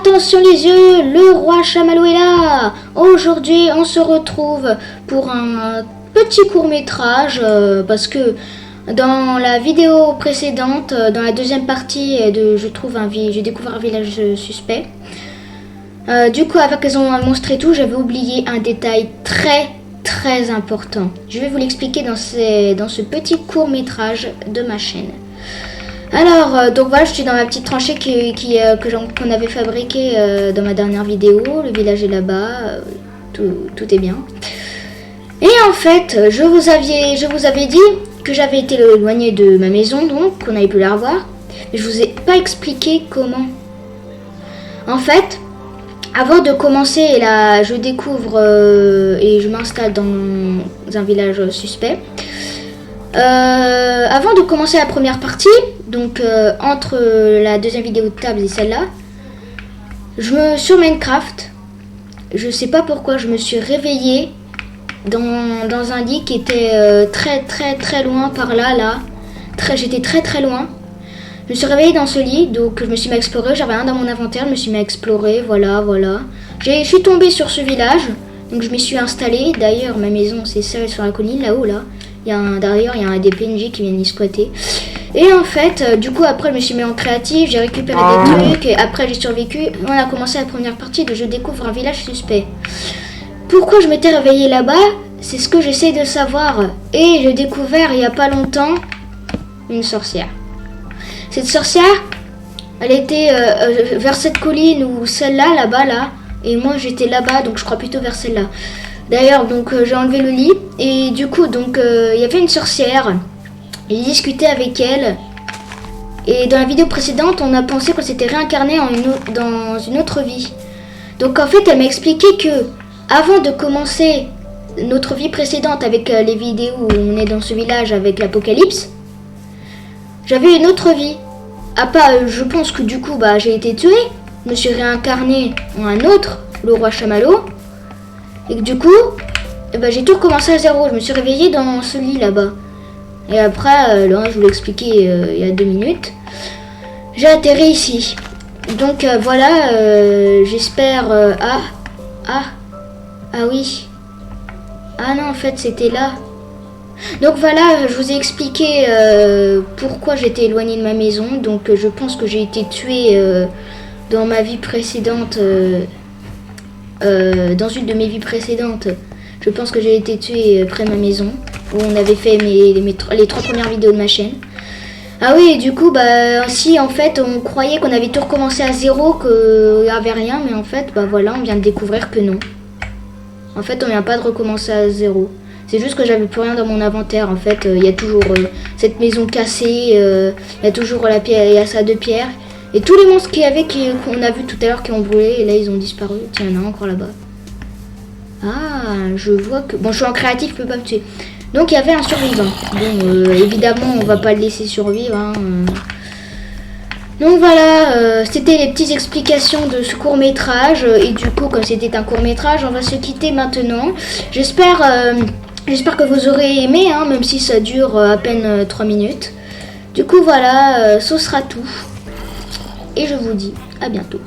Attention les yeux, le roi chamallow est là. Aujourd'hui, on se retrouve pour un petit court-métrage parce que dans la vidéo précédente, dans la deuxième partie de j'ai découvert un village suspect. Du coup, avec les monstres et tout, j'avais oublié un détail très important. Je vais vous l'expliquer dans ce petit court-métrage de ma chaîne. Alors, donc voilà, je suis dans ma petite tranchée qu'on avait fabriquée dans ma dernière vidéo. Le village est là-bas, tout est bien. Et en fait, je vous avais dit que j'avais été éloignée de ma maison, donc qu'on n'avait plus la revoir. Mais je vous ai pas expliqué comment. En fait, avant de commencer, là, je découvre et je m'installe dans un village suspect. Avant de commencer la première partie, donc entre la deuxième vidéo de table et celle-là, sur Minecraft, je sais pas pourquoi, je me suis réveillée dans un lit qui était très loin par là. J'étais très loin. Je me suis réveillée dans ce lit, donc je me suis mis à explorer, j'avais rien dans mon inventaire, je me suis mis à explorer, voilà. Je suis tombée sur ce village, donc je m'y suis installée. D'ailleurs, ma maison, c'est celle sur la colline, là-haut, là. Derrière, il y a des PNJ qui viennent y squatter. Et en fait, du coup, après, je me suis mis en créatif, j'ai récupéré des trucs, et après, j'ai survécu. On a commencé la première partie de Je découvre un village suspect. Pourquoi je m'étais réveillée là-bas? C'est ce que j'essaie de savoir. Et j'ai découvert, il n'y a pas longtemps, une sorcière. Cette sorcière, elle était vers cette colline ou celle-là, là-bas, là. Et moi, j'étais là-bas, donc je crois plutôt vers celle-là. D'ailleurs, donc j'ai enlevé le lit et du coup, donc il y avait une sorcière. J'ai discuté avec elle. Et dans la vidéo précédente, on a pensé qu'on s'était réincarné dans une autre vie. Donc en fait, elle m'a expliqué que avant de commencer notre vie précédente avec les vidéos où on est dans ce village avec l'apocalypse, j'avais une autre vie. Je pense que du coup, j'ai été tuée. Je me suis réincarné en un autre, le roi chamallow. Et que du coup, j'ai tout recommencé à zéro. Je me suis réveillée dans ce lit là-bas. Et après, là, je vous l'ai expliqué il y a 2 minutes. J'ai atterri ici. Donc voilà, j'espère... Ah oui. Ah non, en fait, c'était là. Donc voilà, je vous ai expliqué pourquoi j'étais éloignée de ma maison. Donc je pense que j'ai été tuée dans ma vie précédente. Dans une de mes vies précédentes, je pense que j'ai été tuée près de ma maison, où on avait fait les 3 premières vidéos de ma chaîne. Ah oui, et du coup, si en fait on croyait qu'on avait tout recommencé à zéro, qu'il n'y avait rien, mais en fait, voilà, on vient de découvrir que non. En fait, on vient pas de recommencer à zéro. C'est juste que j'avais plus rien dans mon inventaire. En fait, il y a toujours cette maison cassée, il y a toujours la pierre, il y a ça de pierre. Et tous les monstres qu'il y avait qu'on a vu tout à l'heure qui ont volé, et là ils ont disparu. Tiens, il y en a encore là-bas. Ah, je vois que... Bon, je suis en créatif, je peux pas me tuer. Donc il y avait un survivant. Bon, évidemment, on va pas le laisser survivre. Hein. Donc voilà, c'était les petites explications de ce court-métrage. Et du coup, comme c'était un court-métrage, on va se quitter maintenant. J'espère que vous aurez aimé, hein, même si ça dure à peine 3 minutes. Du coup, voilà, ce sera tout. Et je vous dis à bientôt.